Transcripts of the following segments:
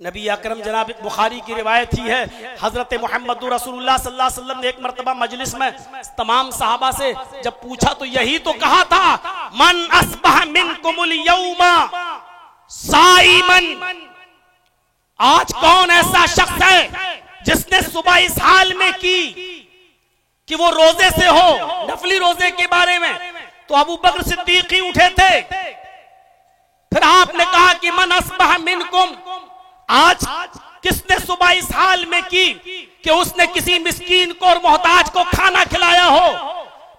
नबी अकरम जनाब बुखारी की रिवायत ही है, हजरत मोहम्मद रसूलुल्लाह सल्लल्लाहु अलैहि वसल्लम ने एक मरतबा मजलिस में तमाम सहाबा से जब पूछा तो यही तो कहा था, मन अस्बह मिनकुमुल यौमा साइमन, आज कौन ऐसा शख्स है जिसने सुबह इस हाल में की कि वो रोजे से हो, नफली रोजे के बारे में। तो अबू बकर सिद्दीक ही उठे थे। फिर आपने कहा कि मन अस्बह मिनकुम, आज किसने सुबह इस हाल में की कि उसने किसी मिस्कीन को और मोहताज को खाना खिलाया हो।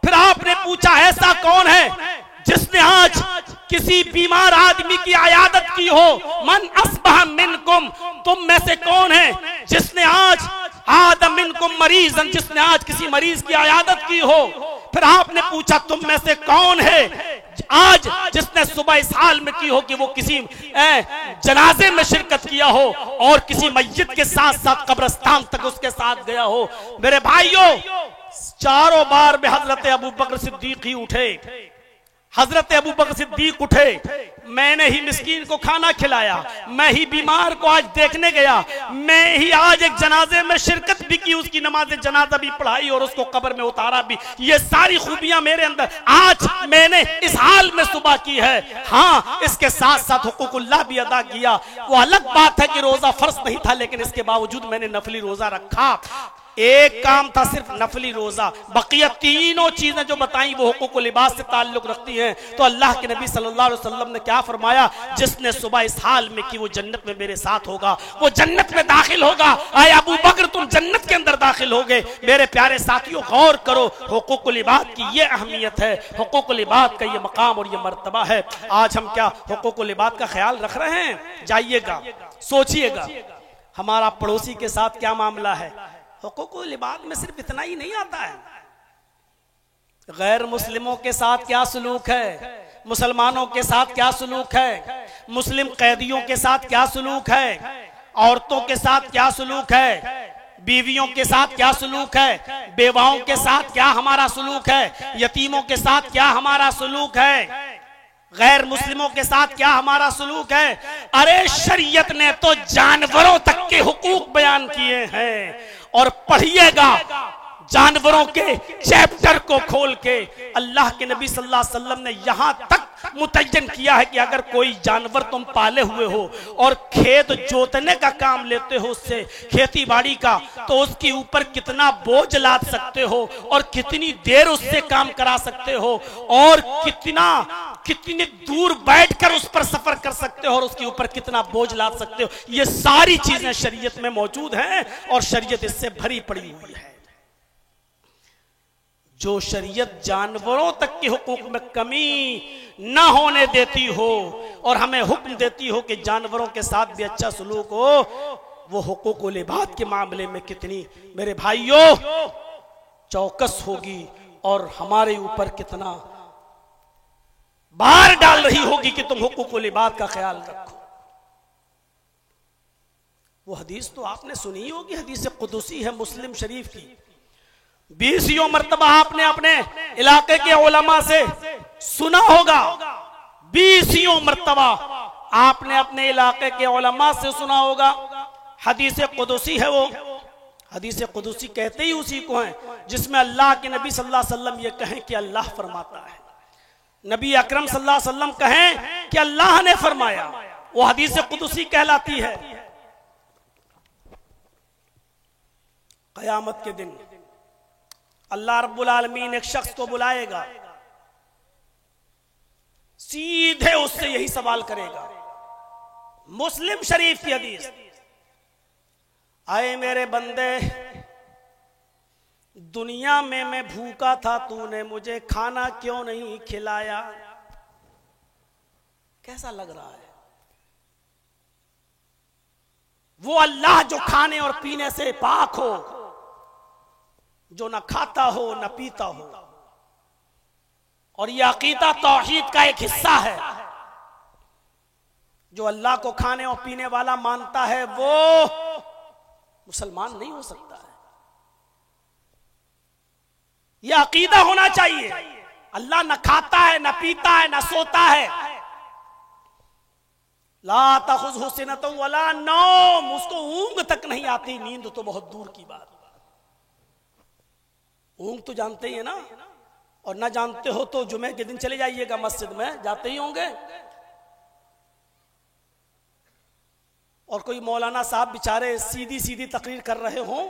फिर आपने पूछा ऐसा कौन है जिसने आज किसी बीमार आदमी की आयादत की हो। मन अस्बह मिनकुम, तुम में से कौन है जिसने आज आदम मिनकुम मरीजन, जिसने आज किसी मरीज की आयादत की हो। फिर आपने पूछा तुम में से कौन है आज जिसने सुबह इस हाल में की हो कि वो किसी जनाजे में शिरकत किया हो और किसी मस्जिद के साथ साथ कब्रिस्तान तक उसके साथ गया हो। मेरे भाइयों, चारों बार में हजरत अबू बकर सिद्दीक ही उठे। हजरत अबू बकर सिद्दीक उठे, मैंने ही मिस्कीन को खाना खिलाया, मैं ही बीमार को आज देखने गया, मैं ही आज एक जनाजे में शिरकत भी की, उसकी नमाज जनाजा भी पढ़ाई और उसको कब्र में उतारा भी। ये सारी खूबियां मेरे अंदर आज मैंने इस हाल में सुबह की है। हाँ, इसके साथ साथ हुकूकुल्लाह भी अदा किया। वो अलग बात है कि रोजा फर्ज नहीं था, लेकिन इसके बावजूद मैंने नफली रोजा रखा। एक काम था सिर्फ नफली रोजा, बकिया तीनों चीजें जो बताई वो हुकूक लिबास से ताल्लुक रखती हैं। तो अल्लाह के नबी सल्लल्लाहु अलैहि वसल्लम ने क्या फरमाया, जिसने सुबह इस हाल में कि वो जन्नत में मेरे साथ होगा, वो जन्नत में दाखिल होगा। आए अबू बकर तुम जन्नत के अंदर दाखिल होगे। मेरे प्यारे साथियों, गौर करो, हुकूक लिबास की ये अहमियत है, हुकूक लिबास का ये मकाम और ये मर्तबा है। आज हम क्या हुकूक लिबास का ख्याल रख रहे हैं? जाइएगा, सोचिएगा हमारा पड़ोसी के साथ क्या मामला है। हुकूकुल लिबास में सिर्फ इतना ही नहीं आता है, गैर मुस्लिमों के साथ क्या सलूक है, मुसलमानों के साथ क्या सलूक है, मुस्लिम कैदियों के साथ क्या सलूक है, औरतों के साथ क्या सलूक है, बीवियों के साथ क्या सलूक है, बेवाओं के साथ क्या हमारा सलूक है, यतीमों के साथ क्या हमारा सलूक है, गैर मुस्लिमों के साथ क्या हमारा सलूक है। अरे शरीयत ने तो जानवरों तक के हुकूक बयान किए हैं। और पढ़िएगा जानवरों के चैप्टर को खोल के, अल्लाह के नबी सल्लल्लाहु अलैहि वसल्लम ने यहां तक मुतय्यन किया है कि अगर कोई जानवर तुम पाले हुए हो और खेत जोतने का काम लेते हो, उससे खेती बाड़ी का, तो उसके ऊपर कितना बोझ लाद सकते हो और कितनी देर उससे काम करा सकते हो और कितनी दूर बैठकर उस पर सफर कर सकते हो और उसके ऊपर कितना बोझ लाद सकते हो। ये सारी चीजें शरीयत में मौजूद हैं और शरीयत इससे भरी पड़ी हुई है। जो शरीयत जानवरों तक के हुकूक में कमी न होने देती हो और हमें हुक्म देती हो कि जानवरों के साथ भी अच्छा सलूक हो, वो हुकूकुल इबाद के मामले में कितनी मेरे भाइयों चौकस होगी और हमारे ऊपर कितना बार डाल रही होगी कि तुम हुकूकुल इबाद का ख्याल रखो। वो हदीस तो आपने सुनी होगी, हदीस कुदसी है मुस्लिम शरीफ की। 20 मरतबा आपने अपने इलाके के उलमा से सुना होगा, 20 मरतबा आपने अपने इलाके के उलमा से सुना होगा। हदीस कुदसी है वो। हदीस कुदसी कहते ही उसी को है जिसमें अल्लाह के नबी सल्लल्लाहु अलैहि वसल्लम ये कहें कि अल्लाह फरमाता है, नबी अकरम सल्लल्लाहु अलैहि वसल्लम कहें कि अल्लाह ने फरमाया। वो हदीस कुदसी कहलाती है। क़यामत के दिन अल्लाह रब्बुल आलमीन एक शख्स को बुलाएगा, सीधे उससे यही सवाल करेगा। मुस्लिम शरीफ की हदीस, आए मेरे बंदे, दुनिया में मैं भूखा था, तूने मुझे खाना क्यों नहीं खिलाया? कैसा लग रहा है? वो अल्लाह जो खाने और पीने से पाक हो, जो ना खाता हो ना पीता हो, और यह अकीदा तौहीद का एक हिस्सा है। जो अल्लाह को खाने और पीने वाला मानता है वो मुसलमान नहीं हो सकता है। यह अकीदा होना चाहिए। अल्लाह न खाता है, न पीता है, न सोता है। ला तखुज़हु सिनतुन वला नौम, उसको ऊंग तक नहीं आती, नींद तो बहुत दूर की बात। ऊंग तो जानते ही है ना, और ना जानते हो तो जुमे के दिन चले जाइएगा मस्जिद में, जाते ही होंगे। और कोई मौलाना साहब बेचारे सीधी सीधी तकरीर कर रहे हों,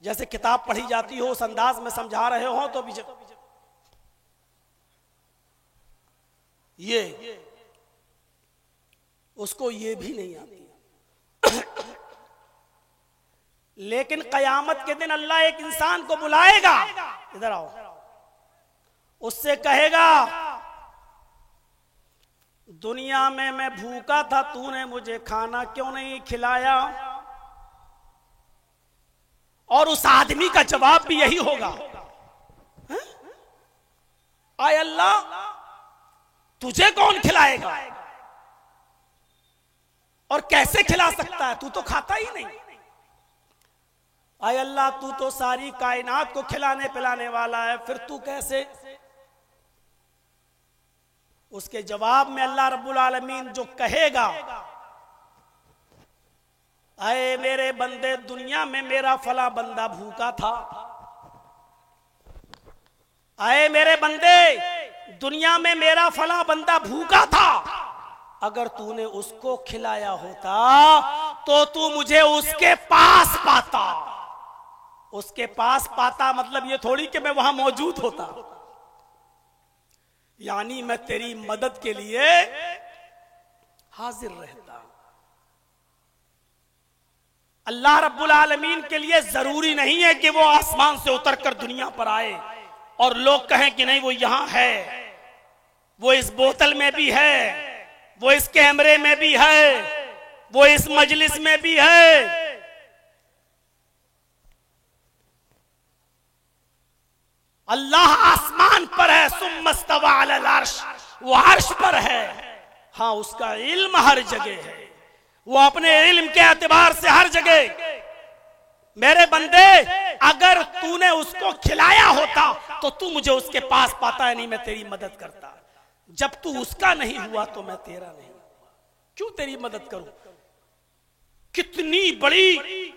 जैसे किताब पढ़ी जाती हो उस अंदाज में समझा रहे हो, तो ये उसको ये भी नहीं आती। लेकिन कयामत के दिन अल्लाह एक इंसान को बुलाएगा, इधर आओ, उससे कहेगा दुनिया में मैं भूखा था, तूने मुझे खाना क्यों नहीं खिलाया? और उस आदमी का जवाब भी यही होगा, आय अल्लाह तुझे कौन खिलाएगा और कैसे खिला सकता है, तू तो खाता ही नहीं। आय अल्लाह तू तो सारी कायनात को खिलाने पिलाने वाला है, फिर तू कैसे? उसके जवाब में अल्लाह रब्बुल आलमीन जो कहेगा, अरे मेरे बंदे दुनिया में मेरा फला बंदा भूखा था, अरे मेरे बंदे दुनिया में मेरा फला बंदा भूखा था, अगर तूने उसको खिलाया होता तो तू मुझे उसके पास पाता। उसके पास पाता मतलब ये थोड़ी कि मैं वहां मौजूद होता, यानी मैं तेरी मदद के लिए हाजिर रहता। अल्लाह रब्बुल आलमीन के लिए जरूरी नहीं है कि वो आसमान से उतरकर दुनिया पर आए और लोग कहें कि नहीं वो यहां है, वो इस बोतल में भी है, वो इस कैमरे में भी है, वो इस मजलिस में भी है। अल्लाह आसमान पर है, सुम्मस्तवा अलल अर्श, वो अर्श पर है। हाँ उसका इल्म हर जगह है, वो अपने इल्म के एतबार से हर जगह। मेरे बंदे अगर तूने उसको खिलाया होता तो तू मुझे उसके पास पाता है, नहीं मैं तेरी मदद करता। जब तू उसका नहीं हुआ तो मैं तेरा नहीं हुआ, क्यों तेरी मदद करूं? कितनी बड़ी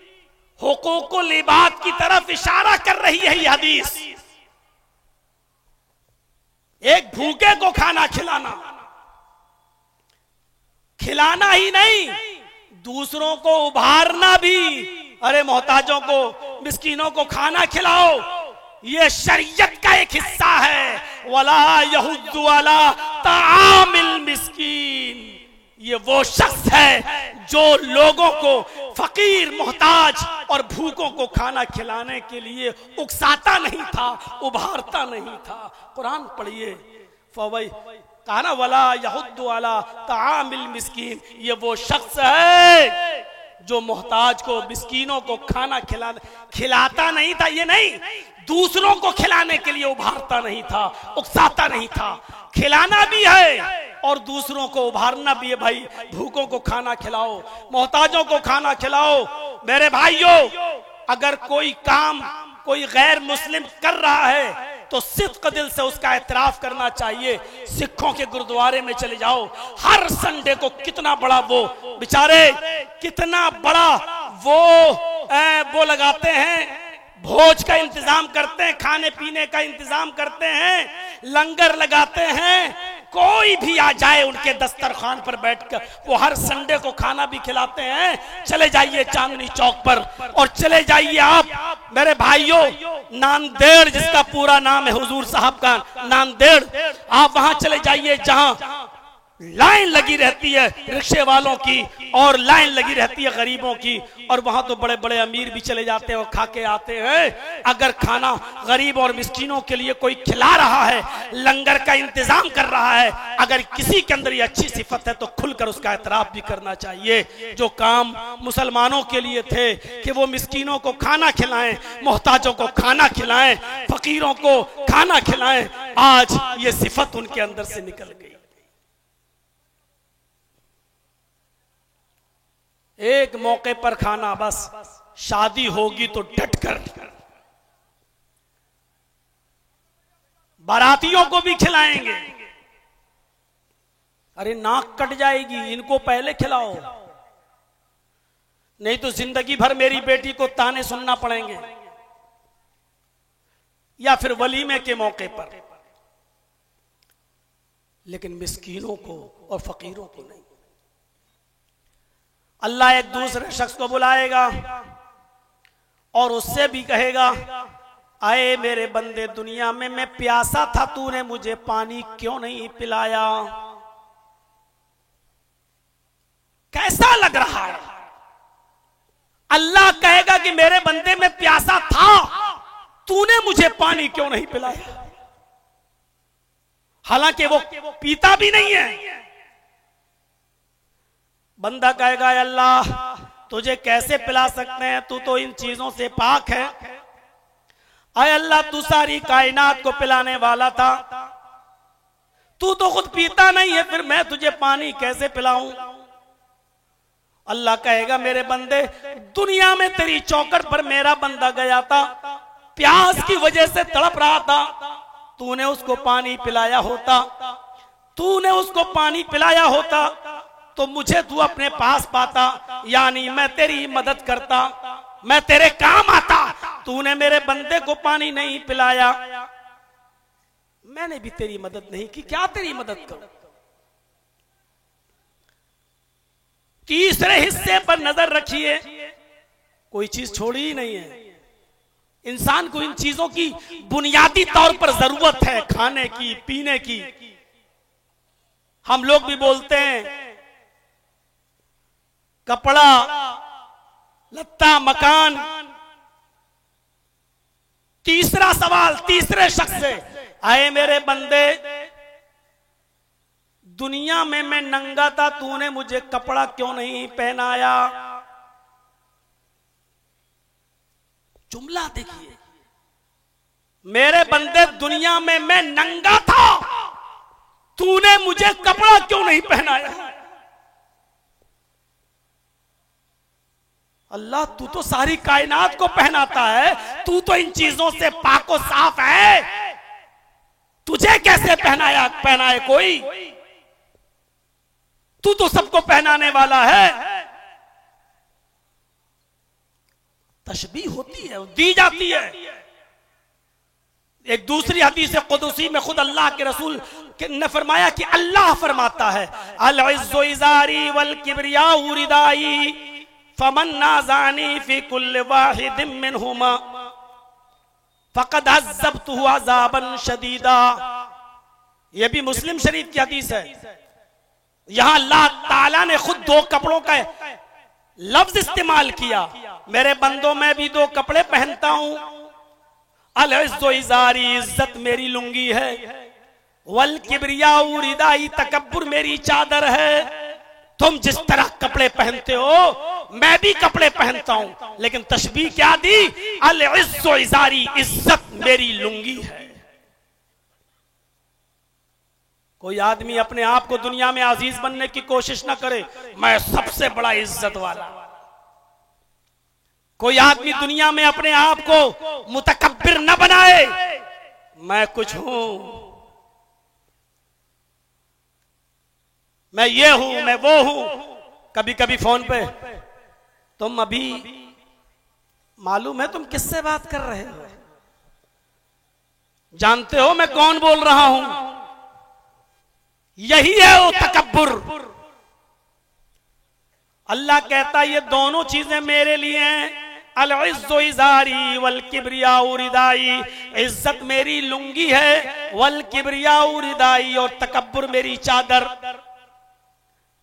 हुकूकुल इबाद की तरफ इशारा कर रही है ये हदीस। एक भूखे को खाना खिलाना, खिलाना ही नहीं दूसरों को उभारना भी। अरे मोहताजों को, मिस्कीनों को खाना खिलाओ, ये शरीयत का एक हिस्सा है। वला यहुद्दु अला तामिल मिस्कीन, ये वो शख्स है जो लोगों को, फकीर मोहताज और भूखों को खाना खिलाने के लिए उकसाता नहीं था, उभारता नहीं था। कुरान पढ़िए, फवै कहा ना वला यहुद्दु अला तामिल मिस्कीन, ये वो शख्स है जो मोहताज को, मिस्कीनों को खाना खिलाता नहीं था। ये नहीं, दूसरों को खिलाने के लिए उभारता नहीं था, उकसाता नहीं था। खिलाना भी है और दूसरों को उभारना भी है। भाई भूखों को खाना खिलाओ, मोहताजों को खाना खिलाओ। मेरे भाइयों, अगर कोई काम कोई गैर मुस्लिम कर रहा है तो सिद्क़ दिल से उसका एतराफ करना चाहिए। सिखों के गुरुद्वारे में चले जाओ, हर संडे को कितना बड़ा वो बेचारे, कितना बड़ा वो लगाते हैं, भोज का इंतजाम करते हैं, खाने पीने का इंतजाम करते हैं, लंगर लगाते हैं। कोई भी आ जाए उनके दस्तरखान पर बैठकर वो हर संडे को खाना भी खिलाते हैं। चले जाइए चांदनी चौक पर, और चले जाइए आप मेरे भाइयों नांदेड़, जिसका पूरा नाम है हुजूर साहब का नांदेड़, आप वहां चले जाइए जहां लाइन लगी रहती है रिक्शे वालों की और लाइन लगी रहती है गरीबों की, और वहां तो बड़े बड़े अमीर भी चले जाते हैं और खा के आते हैं। अगर खाना गरीब और मिस्कीनों के लिए कोई खिला रहा है, लंगर का इंतजाम कर रहा है, अगर किसी के अंदर ये अच्छी सिफत है तो खुलकर उसका एतराफ भी करना चाहिए। जो काम मुसलमानों के लिए थे कि वो मिस्कीनों को खाना खिलाएं, मोहताजों को खाना खिलाएं, फकीरों को खाना खिलाएं, आज ये सिफत उनके अंदर से निकल गई। एक मौके पर खाना, बस शादी होगी तो डटकर बारातियों को भी खिलाएंगे, अरे नाक कट जाएगी, इनको पहले खिलाओ, नहीं तो जिंदगी भर मेरी बेटी को ताने सुनना पड़ेंगे, या फिर वलीमे के मौके पर। लेकिन मिस्कीनों को और फकीरों को नहीं। अल्लाह एक दूसरे शख्स को बुलाएगा और उससे भी कहेगा, आए मेरे बंदे, दुनिया में मैं प्यासा था, तूने मुझे पानी क्यों नहीं पिलाया? कैसा लग रहा है? अल्लाह कहेगा कि मेरे बंदे में प्यासा था, तूने मुझे पानी क्यों नहीं पिलाया? हालांकि वो पीता भी नहीं है। बंदा कहेगा, अल्लाह तुझे कैसे पिला सकते हैं, तू तो इन चीजों से पाक है। आए अल्लाह, तू सारी कायनात को पिलाने वाला था, तू तो खुद पीता नहीं है, फिर मैं तुझे पानी कैसे पिलाऊं? अल्लाह कहेगा, मेरे बंदे, दुनिया में तेरी चौखट पर मेरा बंदा गया था, प्यास की वजह से तड़प रहा था, तूने उसको पानी पिलाया होता, तूने उसको पानी पिलाया होता तो मुझे तू अपने पास पाता, यानी मैं तेरी मदद करता, मैं तेरे काम आता। तूने मेरे बंदे को पानी नहीं पिलाया, मैंने भी तेरी मदद नहीं की, क्या तेरी मदद करूं? तीसरे हिस्से पर नजर रखिए, कोई चीज छोड़ी ही नहीं है। इंसान को इन चीजों की बुनियादी तौर पर जरूरत है, खाने की, पीने की। हम लोग भी बोलते हैं कपड़ा, लत्ता, मकान। तीसरा सवाल तीसरे शख्स से, आए मेरे बंदे, दुनिया में मैं नंगा था, तूने मुझे कपड़ा क्यों नहीं पहनाया? जुमला देखिए, मेरे बंदे, दुनिया में मैं नंगा था, तूने मुझे कपड़ा क्यों नहीं पहनाया? अल्लाह, तू तो सारी कायनात को पहनाता है, तू तो इन चीजों से पाको साफ है, तुझे कैसे पहनाए कोई? तू तो सबको पहनाने वाला है। तशबीह होती है, दी जाती है। एक दूसरी हदीस कुदसी में खुद अल्लाह के रसूल ने फरमाया कि अल्लाह फरमाता है, अल इज़्ज़ु इज़ारी वल किब्रियाउ रिदाई फमन नाज़ानी फी कुल्लि वाहिदिन मिनहुमा फ़क़द अज़्ज़बतुहु अज़ाबन शदीदा। यह भी मुस्लिम शरीफ की हदीस है। यहां अल्लाह ताला ने खुद दो कपड़ों का लफ्ज इस्तेमाल किया। मेरे बंदों, मैं भी दो कपड़े पहनता हूं। अल इज़्ज़ु इज़ारी, इज्जत मेरी लुंगी है, वल किब्रियाउ रिदाई, तकब्बुर मेरी चादर है। तुम जिस तरह कपड़े पहनते हो, मैं भी कपड़े पहनता हूं, लेकिन तशबीह क्या दी? अल इज़्ज़ु इज़ारी, इज्जत मेरी लुंगी है। कोई आदमी अपने आप को दुनिया में अजीज बनने की कोशिश ना करे, मैं सबसे बड़ा इज्जत वाला। कोई आदमी दुनिया में अपने आप को मुतकब्बिर न बनाए, मैं कुछ हूं, मैं ये हूं, मैं वो हूं। कभी कभी फोन पे, तुम अभी मालूम है तुम किससे बात कर रहे हो? जानते हो मैं कौन बोल रहा हूं? यही है वो तकब्बुर। अल्लाह कहता है ये दोनों चीजें मेरे लिए हैं। अल इज़्ज़ु इज़ारी वल किब्रियाउ रिदाई, इज्जत मेरी लुंगी है, वल किब्रियाउ रिदाई, और तकब्बुर मेरी चादर।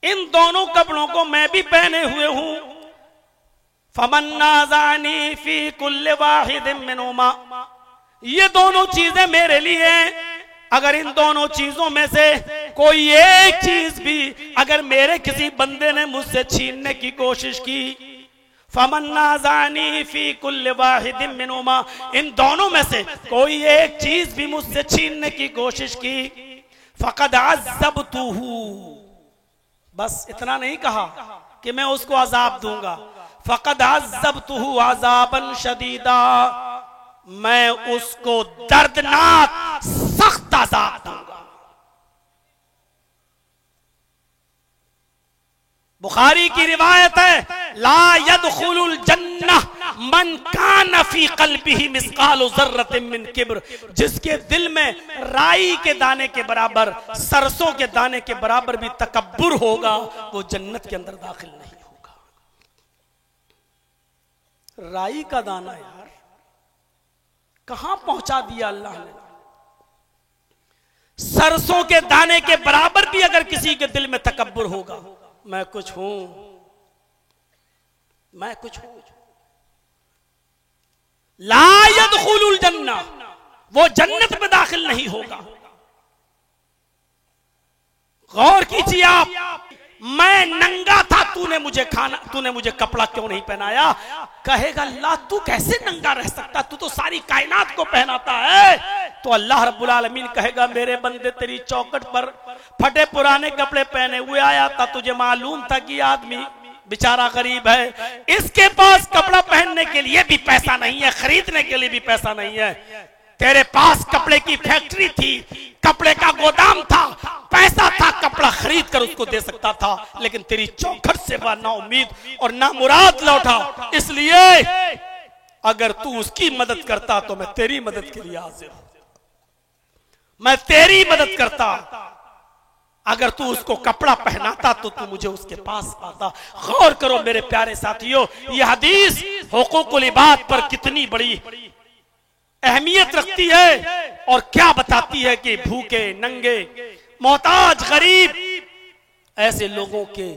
इन दोनों कपड़ों को मैं भी पहने हुए हूं। फमन नाज़ानी फी कुल्लि वाहिदिन मिनहुमा, ये दोनों चीजें मेरे लिए हैं। अगर इन दोनों चीजों में से कोई एक चीज भी अगर मेरे किसी बंदे ने मुझसे छीनने की कोशिश की, फमन नाज़ानी फी कुल्लि वाहिदिन मिनहुमा, इन दोनों में से कोई एक चीज भी मुझसे छीनने की कोशिश की, फ़क़द अज़्ज़बतुहु, बस इतना नहीं कहा कि मैं उसको अजाब दूंगा, फ़क़द अज़्ज़बतुहु अज़ाबन शदीदा, मैं उसको दर्दनाक सख्त अजाब दूंगा। बुखारी की रिवायत है, ला यदखुलुल जन्नह मन कान फी क़ल्बिही मिस्कालु ज़र्रतिन मिन किब्र, जिसके दिल में राई के दाने के बराबर, सरसों के दाने के बराबर भी तकब्बुर होगा, वो जन्नत के अंदर दाखिल नहीं होगा। राई का दाना यार कहां पहुंचा दिया अल्लाह ने। सरसों के दाने के बराबर भी अगर किसी के दिल में तकब्बुर होगा, मैं कुछ हूं, मैं कुछ हूं, ला यदखुलुल जन्नह, वो जन्नत में दाखिल नहीं होगा। गौर कीजिए आप, मैं नंगा था, तूने मुझे कपड़ा क्यों नहीं पहनाया? कहेगा अल्लाह तू कैसे नंगा रह सकता, तू तो सारी कायनात को पहनाता है। तो अल्लाह रब्बुल आलमीन कहेगा मेरे बंदे तेरी चौखट पर फटे पुराने कपड़े पहने हुए आया था, तुझे मालूम था कि आदमी बेचारा गरीब है, इसके पास कपड़ा पहनने के लिए भी पैसा नहीं है, खरीदने के लिए भी पैसा नहीं है। तेरे पास कपड़े की फैक्ट्री थी, कपड़े का गोदाम था, पैसा था, कपड़ा खरीद कर उसको दे सकता था, लेकिन तेरी चौखट से वह ना उम्मीद और ना मुराद लौटा। इसलिए अगर तू उसकी मदद करता तो मैं तेरी मदद के लिए हाजिर हूं, मैं तेरी मदद करता। अगर तू उसको कपड़ा पहनाता तो तू मुझे उसके पास पाता। गौर करो मेरे प्यारे साथियों, यह हदीस हुकूकुल इबाद पर कितनी बड़ी अहमियत रखती है और क्या बताती है कि भूखे, नंगे, मोहताज, गरीब ऐसे लोगों के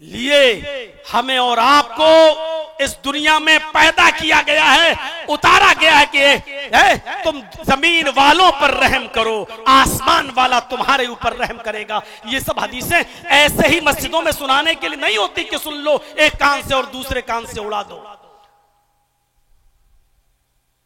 लिए हमें और आपको इस दुनिया में पैदा किया गया है, उतारा गया है कि तुम जमीन वालों पर रहम करो, आसमान वाला तुम्हारे ऊपर रहम करेगा। ये सब हदीसें ऐसे ही मस्जिदों में सुनाने के लिए नहीं होती कि सुन लो एक कान से और दूसरे कान से उड़ा दो।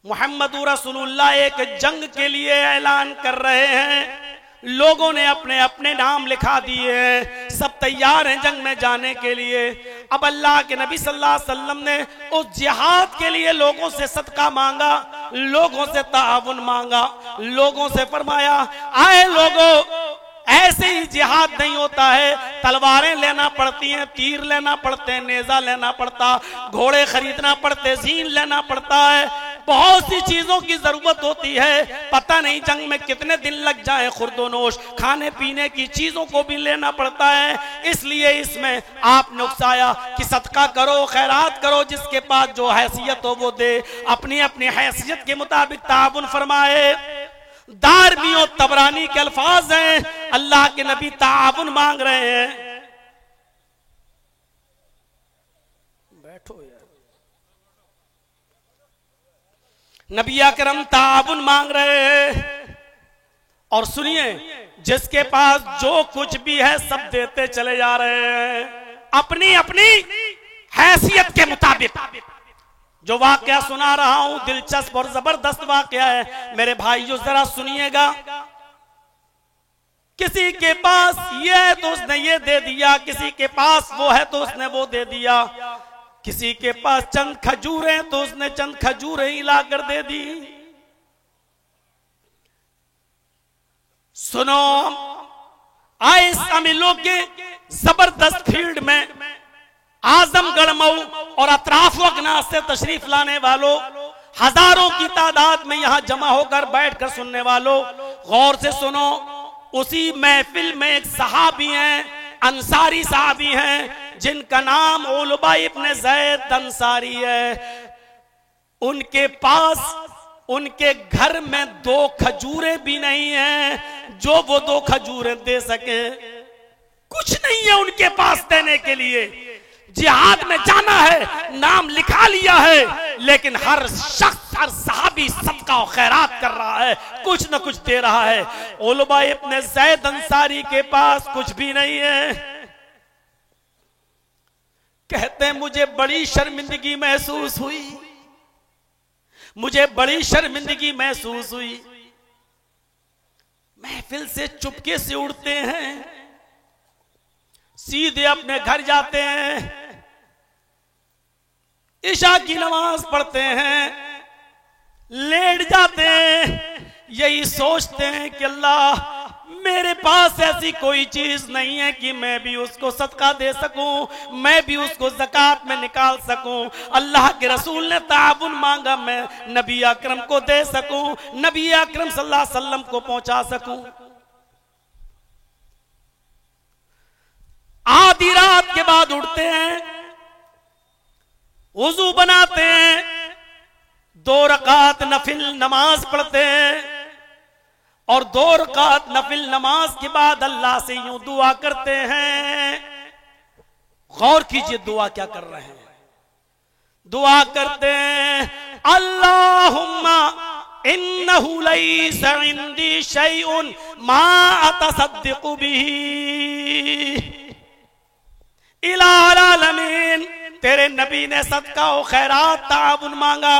मुहम्मदुर रसूलुल्लाह एक जंग के लिए ऐलान कर रहे हैं, लोगों ने अपने अपने नाम लिखा दिए हैं, सब तैयार हैं जंग में जाने के लिए। अब अल्लाह के नबी सल्लल्लाहु अलैहि वसल्लम ने उस जिहाद के लिए लोगों से सदका मांगा, लोगों से ताउन मांगा, लोगों से फरमाया आए लोगों, ऐसे ही जिहाद नहीं होता है, तलवारें लेना पड़ती हैं, तीर लेना पड़ते हैं, नेजा लेना पड़ता, घोड़े खरीदना पड़ते, जीन लेना पड़ता है, बहुत सी चीजों की जरूरत होती है। पता नहीं जंग में कितने दिन लग जाए, खुर्दोनोश खाने पीने की चीजों को भी लेना पड़ता है। इसलिए इसमें आपने उकसाया कि सदका करो, खैरात करो, जिसके पास जो हैसियत हो वो दे, अपनी अपनी हैसियत के मुताबिक ताउन फरमाए। दारमी और तबरानी के अल्फाज हैं, अल्लाह के नबी ताउन मांग रहे हैं। बैठो यार, नबी अकरम ताउन मांग रहे हैं। और सुनिए, जिसके पास जो कुछ भी है सब देते चले जा रहे हैं अपनी अपनी हैसियत के मुताबिक। जो वाकया सुना रहा हूं दिलचस्प और जबरदस्त वाकया है, मेरे भाइयों जरा सुनिएगा। किसी के पास ये है तो उसने ये दे दिया, किसी के पास वो है तो उसने वो दे दिया, किसी के पास चंद खजूरें तो उसने चंद खजूरें ही लाकर दे दी। सुनो, आए शामिलों के जबरदस्त फील्ड में आजमगढ़ मऊ और अतराफ वगना से तशरीफ लाने वालों, हजारों की तादाद में यहां जमा होकर बैठकर सुनने वालों, गौर से सुनो। उसी महफिल में एक सहाबी हैं, अंसारी सहाबी हैं, जिनका नाम उलबा इब्न ज़ैद अंसारी है। उनके पास उनके घर में 2 खजूरें भी नहीं हैं जो वो 2 खजूरें दे सके, कुछ नहीं है उनके पास देने के लिए। जिहाद में जाना है, नाम लिखा लिया है, लेकिन हर शख्स, हर सहाबी सदका और खैरात कर रहा है, कुछ न कुछ दे रहा है। उलबा इब्न ज़ैद अंसारी के पास कुछ भी नहीं है। कहते हैं मुझे बड़ी शर्मिंदगी महसूस हुई, मुझे बड़ी शर्मिंदगी महसूस हुई। महफिल से चुपके से उड़ते हैं, सीधे अपने घर जाते हैं, इशा की नमाज पढ़ते हैं, लेट जाते हैं, यही सोचते हैं कि अल्लाह मेरे पास ऐसी कोई चीज नहीं है कि मैं भी उसको सदका दे सकूं, मैं भी उसको ज़कात में निकाल सकूं। अल्लाह के रसूल ने ताउन मांगा, मैं नबी अकरम को दे सकूं, नबी अकरम सल्लल्लाहु अलैहि वसल्लम को पहुंचा सकूं। आधी रात के बाद उठते हैं, वुजू बनाते हैं, 2 रकात नफिल नमाज पढ़ते हैं और 2 रकात नफिल नमाज के बाद अल्लाह से यूं दुआ करते हैं। गौर कीजिए दुआ क्या कर रहे हैं। दुआ करते हैं, अल्लाहुम्मा इन्नहु लैसा इंदी शैउन मा अतसद्दिकु बिही इलाल आलमीन। तेरे नबी ने सदका व खैरात ताउन मांगा।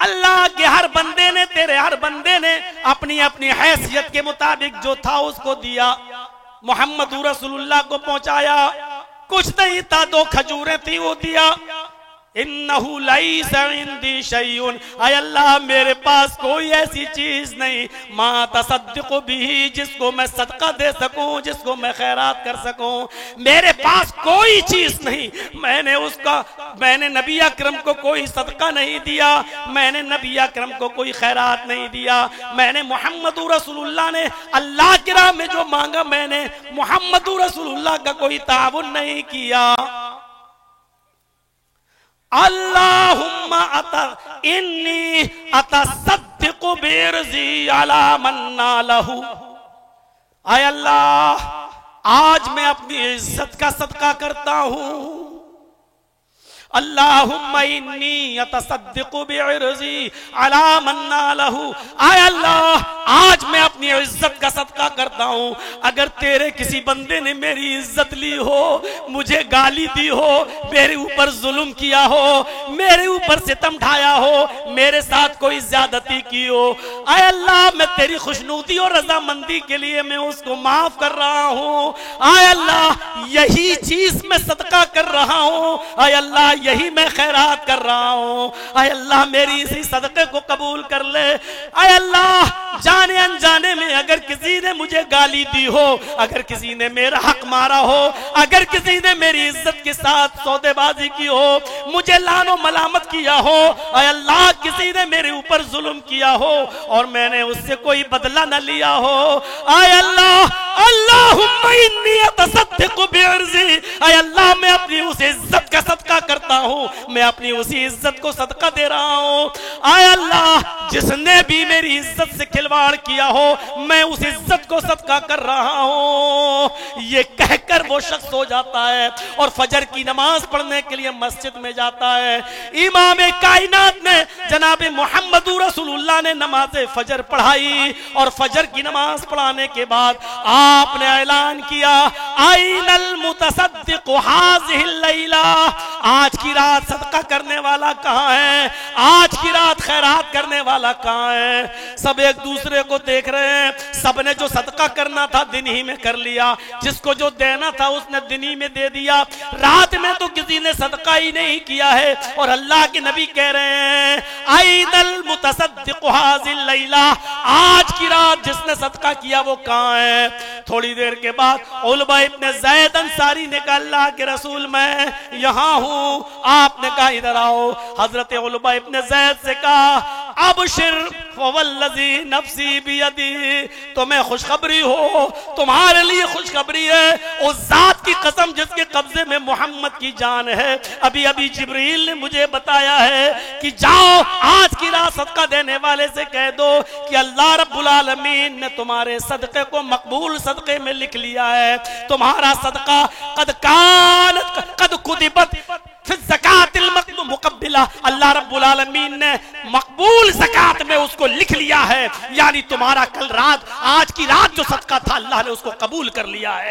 अल्लाह के हर बंदे ने, तेरे हर बंदे ने अपनी अपनी हैसियत के मुताबिक जो था उसको दिया। मोहम्मद रसूलुल्लाह को पहुंचाया, कुछ नहीं था, 2 खजूरें थी वो दिया। इन्नहु लैसा इंदी शैउन, आय अल्लाह मेरे पास कोई ऐसी चीज नहीं, मा तसद्दिकु बिही, जिसको मैं सदका दे सकूं, जिसको मैं खैरात कर सकूं। मेरे पास कोई चीज नहीं। मैंने नबी अकरम को कोई सदका नहीं दिया, मैंने नबी अकरम को कोई खैरात नहीं दिया। मैंने मोहम्मद रसूलुल्लाह ने अल्लाह की राह में जो मांगा, मैंने मोहम्मद रसूलुल्लाह का कोई ताउन नहीं किया। अल्लाहुम्मा इन्नी अतसद्दिकु बिर्ज़ी अला मन्ना लहू। आय अल्लाह, आज मैं अपनी इज्जत का सदका करता हूं। अल्लाहुम्मा इन्नी अतसद्दिकु बिर्ज़ी अला मन्ना लहू। आय अल्लाह, आज मैं अपनी इज्जत का सदका करता हूं। अगर तेरे किसी बंदे ने मेरी इज्जत ली हो, मुझे गाली दी हो, मेरे ऊपर जुल्म किया हो, मेरे ऊपर सितम ढाया हो, मेरे साथ कोई ज्यादती की हो, आय अल्लाह मैं तेरी खुशनुदी और रजामंदी के लिए मैं उसको माफ कर रहा हूं। आय अल्लाह, यही चीज मैं सदका कर रहा हूं। आय अल्लाह, यही मैं खैरात कर रहा हूं। आय अल्लाह, मेरी इसी सदके को कबूल कर ले। आय अल्लाह, जाने अनजाने में अगर किसी ने मुझे गाली दी हो, अगर किसी ने मेरा हक मारा हो, अगर किसी ने मेरी इज्जत के साथ सौदेबाजी की हो, मुझे लानो मलामत किया हो, आय अल्लाह किसी ने मेरे ऊपर जुल्म किया हो और मैंने उससे कोई बदला न लिया हो, आय अल्लाह, अल्लाहुम्मा इन्नी अतसद्दिकु बिर्ज़ी, आय अल्लाह मैं अपनी उस इज्जत का सदका करता हूं, मैं अपनी उसी इज्जत को सदका दे रहा हूं। आय अल्लाह, जिसने भी मेरी इज्जत से खिलवाड़ किया हो, मैं उस इज्जत को सदका कर रहा हूं। ये कहकर वो शख्स हो जाता है और फजर की नमाज पढ़ने के लिए मस्जिद में जाता है। इमाम कायनात ने, जनाब मोहम्मद रसूलुल्लाह ने नमाज फजर पढ़ाई और फजर की नमाज पढ़ाने के बाद आपने ऐलान किया, आइनल मुतसद्दिक़ु हाज़िहिल लैला, आज की रात सदका करने वाला कहाँ है, आज की रात खैरात करने वाला कहाँ है। सब एक दूसरे को देख रहे हैं, सबने जो सदका करना था दिन ही में कर लिया, जिसको जो देना था उसने दिन ही में दे दिया। रात में तो किसी ने सदका ही नहीं किया है और अल्लाह के नबी कह रहे हैं, आइदल मुतसद्दिक़ु हाज़िल लैला, आज की रात जिसने सदका किया वो कहाँ है। थोड़ी देर के बाद उलबा इब्न ज़ैद अंसारी ने कहा, अल्लाह के रसूल मैं यहाँ हूँ। आपने कहा इधर आओ। हजरत उलबा इब्न ज़ैद से कहा, अबशिर वल्लज़ी नफ्सी बियदी, तुम्हें खुशखबरी हो, तुम्हारे लिए खुशखबरी है उस जात की कसम जिसके कब्जे में मोहम्मद की जान है। अभी अभी जिब्रील ने मुझे बताया है कि जाओ आज की रात सदका देने वाले से कह दो कि अल्लाह रब्बुल आलमीन ने तुम्हारे सदके को मकबूल सदके में लिख लिया है। तुम्हारा सदका कद कुदिबत फिर ज़कातिल मुक़ब्बिला, अल्लाह रब्बुल आलमीन ने मकबूल ज़कात में उसको लिख लिया है। यानी तुम्हारा कल रात, आज की रात जो सदका था अल्लाह ने उसको कबूल कर लिया है।